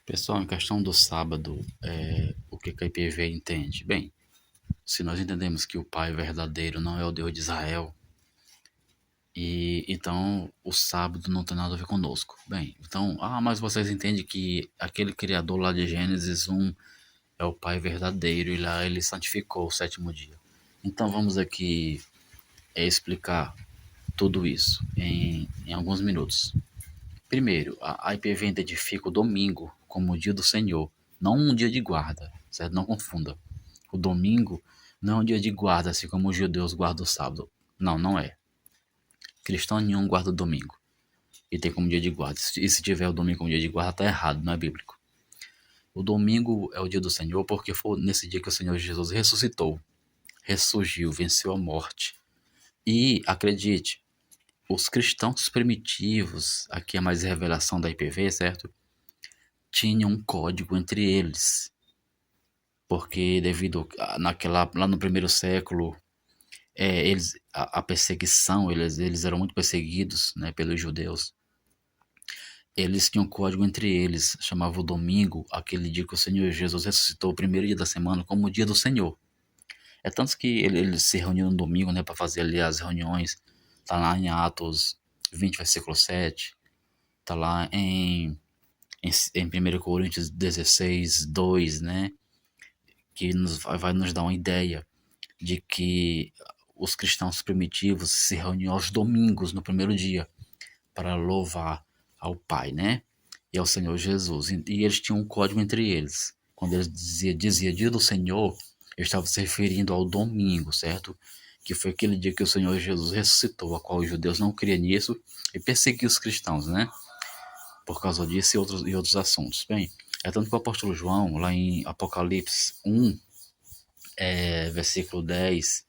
Pessoal, em questão do sábado, o que a IPV entende? Bem, se nós entendemos que o Pai verdadeiro não é o Deus de Israel, e então o sábado não tem nada a ver conosco. Bem, então, mas vocês entendem que aquele criador lá de Gênesis 1 é o Pai verdadeiro e lá ele santificou o sétimo dia. Então vamos aqui explicar tudo isso em alguns minutos. Primeiro, a IPV identifica o domingo como o dia do Senhor, não um dia de guarda, certo? Não confunda. O domingo não é um dia de guarda, assim como os judeus guardam o sábado. Não, não é. Cristão nenhum guarda o domingo e tem como dia de guarda. E se tiver o domingo como dia de guarda, está errado, não é bíblico. O domingo é o dia do Senhor porque foi nesse dia que o Senhor Jesus ressuscitou, ressurgiu, venceu a morte. E acredite, os cristãos primitivos, aqui é mais revelação da IPV, certo? Tinham um código entre eles, porque devido lá no primeiro século, a perseguição, eles eram muito perseguidos, né, pelos judeus. Eles tinham um código entre eles, chamava o domingo, aquele dia que o Senhor Jesus ressuscitou, o primeiro dia da semana, como o dia do Senhor. É tanto que eles se reuniam no domingo, né, para fazer ali as reuniões. Tá lá em Atos 20, versículo 7. Tá lá em 1 Coríntios 16, 2, né? Que vai nos dar uma ideia de que os cristãos primitivos se reuniam aos domingos, no primeiro dia, para louvar ao Pai, né? E ao Senhor Jesus. E eles tinham um código entre eles. Quando eles dizia dia do Senhor, eles estavam se referindo ao domingo, certo? Que foi aquele dia que o Senhor Jesus ressuscitou, a qual os judeus não criam nisso e perseguiam os cristãos, né? Por causa disso e outros assuntos. Bem, é tanto que o apóstolo João, lá em Apocalipse 1, versículo 10,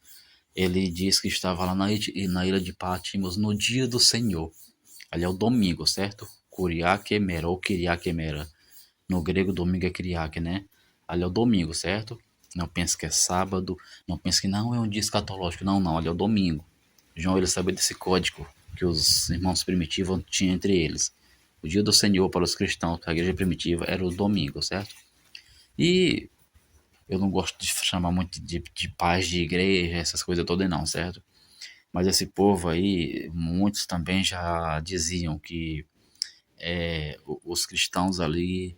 ele diz que estava lá na ilha de Patmos no dia do Senhor. Ali é o domingo, certo? Kuriakemera ou Kiriakemera. No grego, domingo é Kiriake, né? Ali é o domingo, certo? Não pense que é sábado, não pense que não é um dia escatológico. Não, não, ali é o domingo. João, ele sabia desse código que os irmãos primitivos tinham entre eles. O dia do Senhor para os cristãos, para a igreja primitiva, era o domingo, certo? E eu não gosto de chamar muito de paz de igreja, essas coisas todas não, certo? Mas esse povo aí, muitos também já diziam que os cristãos ali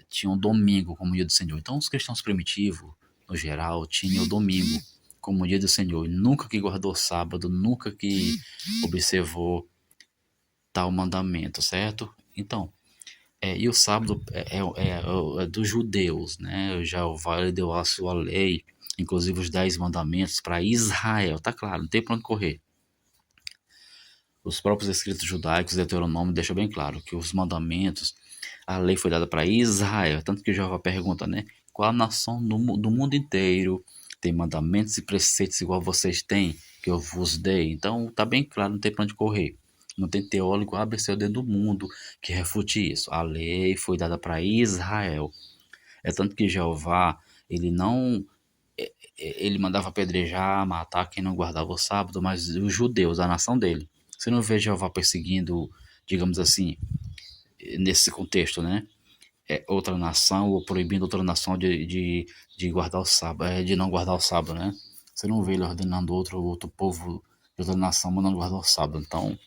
tinham domingo como dia do Senhor. Então os cristãos primitivos, no geral, tinham o domingo como dia do Senhor. E nunca que guardou sábado, nunca que observou tal mandamento, certo? Então, e o sábado é dos judeus, né? Já o Vale deu a sua lei, inclusive os 10 mandamentos para Israel, tá claro, não tem para onde correr. Os próprios escritos judaicos, Deuteronômio, deixa bem claro que os mandamentos, a lei foi dada para Israel. Tanto que Jeová pergunta, né? Qual a nação do mundo inteiro tem mandamentos e preceitos igual vocês têm, que eu vos dei? Então, tá bem claro, não tem para onde correr. Não tem teólogo ABC do mundo que refute isso. A lei foi dada para Israel. É tanto que Jeová, ele não ele mandava apedrejar, matar quem não guardava o sábado, mas os judeus, a nação dele. Você não vê Jeová perseguindo, digamos assim, nesse contexto, né? Outra nação ou proibindo outra nação de guardar o sábado, de não guardar o sábado, né? Você não vê ele ordenando outro povo de outra nação mandando guardar o sábado. Então,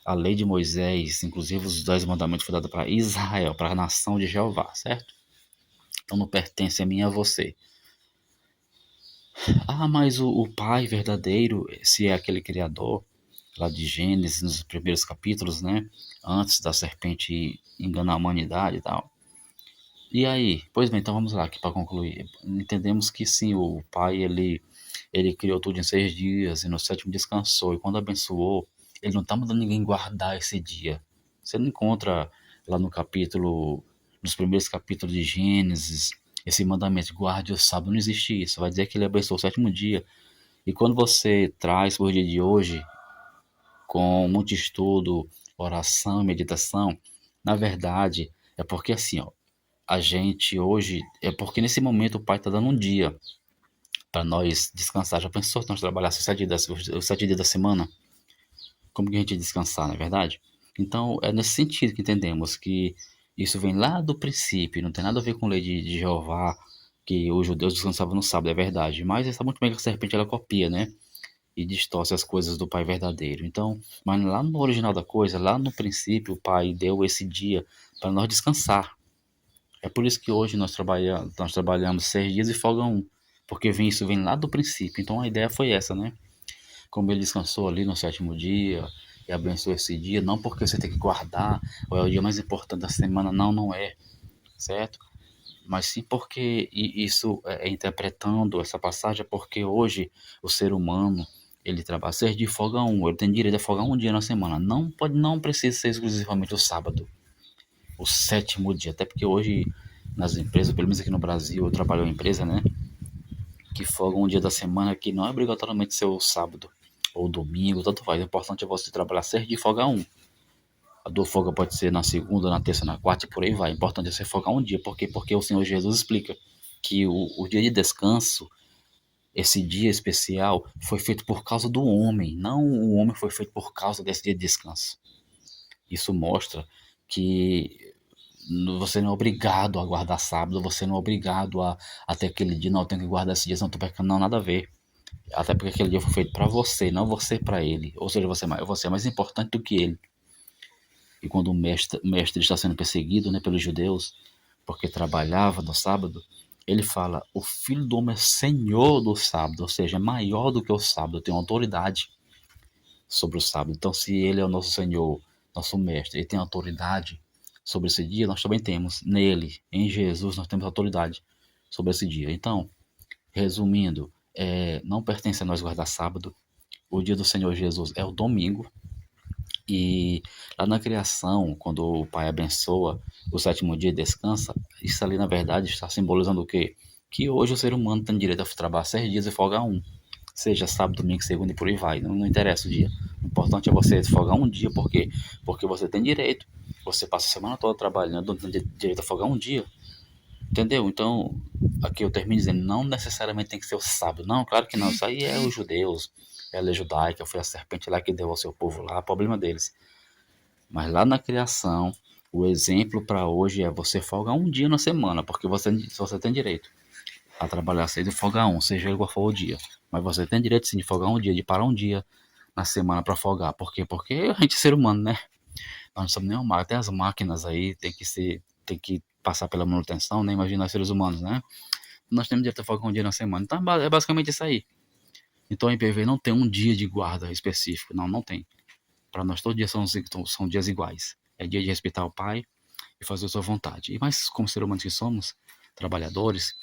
a lei de Moisés, inclusive os 10 mandamentos, foi dada para Israel, para a nação de Jeová, certo? Então não pertence a mim e a você. Mas o Pai verdadeiro, se é aquele Criador, lá de Gênesis, nos primeiros capítulos, né? Antes da serpente enganar a humanidade e tal. E aí? Pois bem, então vamos lá aqui para concluir. Entendemos que sim, o Pai, ele criou tudo em 6 dias e no sétimo descansou. E quando abençoou, ele não está mandando ninguém guardar esse dia. Você não encontra lá nos primeiros capítulos de Gênesis, esse mandamento, guarde o sábado, não existe isso. Vai dizer que ele abençoou o sétimo dia. E quando você traz para o dia de hoje, com muito estudo, oração e meditação, na verdade, é porque assim, ó, a gente hoje, é porque nesse momento o Pai está dando um dia para nós descansar. Já pensou se nós trabalhássemos os 7 dias da semana? Como que a gente ia descansar, não é verdade? Então, é nesse sentido que entendemos que Isso vem lá do princípio, não tem nada a ver com a lei de Jeová, que os judeus descansavam no sábado, é verdade. Mas está muito bem que a serpente ela copia, né? E distorce as coisas do Pai verdadeiro. Então, mas lá no original da coisa, lá no princípio, o Pai deu esse dia para nós descansar. É por isso que hoje nós trabalhamos 6 dias e folga um, porque isso vem lá do princípio. Então a ideia foi essa, né? Como ele descansou ali no sétimo dia e abençoou esse dia, não porque você tem que guardar, ou é o dia mais importante da semana, não, não é, certo? Mas sim porque isso é interpretando essa passagem, é porque hoje o ser humano ele trabalha 6 dias e folga um, ele tem direito a folgar um dia na semana, não precisa ser exclusivamente o sábado, o sétimo dia, até porque hoje nas empresas, pelo menos aqui no Brasil, eu trabalho em empresa, né, que folga um dia da semana que não é obrigatoriamente ser o sábado ou domingo, tanto faz, o importante é você trabalhar 6 dias e folgar um. A do folga pode ser na segunda, na terça, na quarta e por aí vai. O importante é você folgar um dia. Por quê? Porque o Senhor Jesus explica que o dia de descanso, esse dia especial, foi feito por causa do homem. Não o homem foi feito por causa desse dia de descanso. Isso mostra que você não é obrigado a guardar sábado, você não é obrigado a ter aquele dia, não, eu tenho que guardar esse dia, senão eu tô pecando, não, nada a ver. Até porque aquele dia foi feito para você, não você para ele. Ou seja, você é mais importante do que ele. E quando o mestre está sendo perseguido, né, pelos judeus, porque trabalhava no sábado, ele fala: o filho do homem é senhor do sábado, ou seja, é maior do que o sábado, tem autoridade sobre o sábado. Então, se ele é o nosso senhor, nosso mestre, ele tem autoridade sobre esse dia, nós também temos. Nele, em Jesus, nós temos autoridade sobre esse dia. Então, resumindo, não pertence a nós guardar sábado. O dia do Senhor Jesus é o domingo. E lá na criação, quando o Pai abençoa o sétimo dia e descansa, isso ali na verdade está simbolizando o quê? Que hoje o ser humano tem direito a trabalhar 6 dias e folgar um. Seja sábado, domingo, segunda e por aí vai. Não interessa o dia. O importante é você folgar um dia, por quê? Porque você tem direito. Você passa a semana toda trabalhando, não tem direito a folgar um dia. Entendeu? Então, aqui eu termino dizendo, não necessariamente tem que ser o sábado. Não, claro que não. Isso aí é os judeus, é a lei judaica, foi a serpente lá que deu ao seu povo lá, problema deles. Mas lá na criação, o exemplo para hoje é você folgar um dia na semana, porque você tem direito a trabalhar 6 e folgar um, seja igual for o dia. Mas você tem direito sim de folgar um dia, de parar um dia na semana para folgar. Por quê? Porque a gente é ser humano, né? Nós não somos nem uma máquina. Até as máquinas aí tem que passar pela manutenção, né? Imagina nós seres humanos, né? Nós temos direito a folgar um dia na semana. Então é basicamente isso aí. Então a IPV não tem um dia de guarda específico. Não, não tem. Para nós todos os dias são dias iguais. É dia de respeitar o Pai e fazer a sua vontade. E mais como seres humanos que somos, trabalhadores,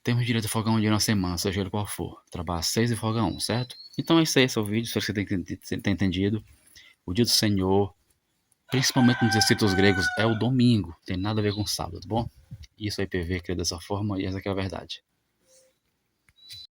temos direito a folgar um dia na semana, seja ele qual for. Trabalhar 6 e folgar um, certo? Então é isso aí, esse é o vídeo. Espero que você tenha entendido. O dia do Senhor, principalmente nos escritos gregos, é o domingo. Tem nada a ver com sábado, tá bom? Isso a IPV cria dessa forma e essa aqui é a verdade.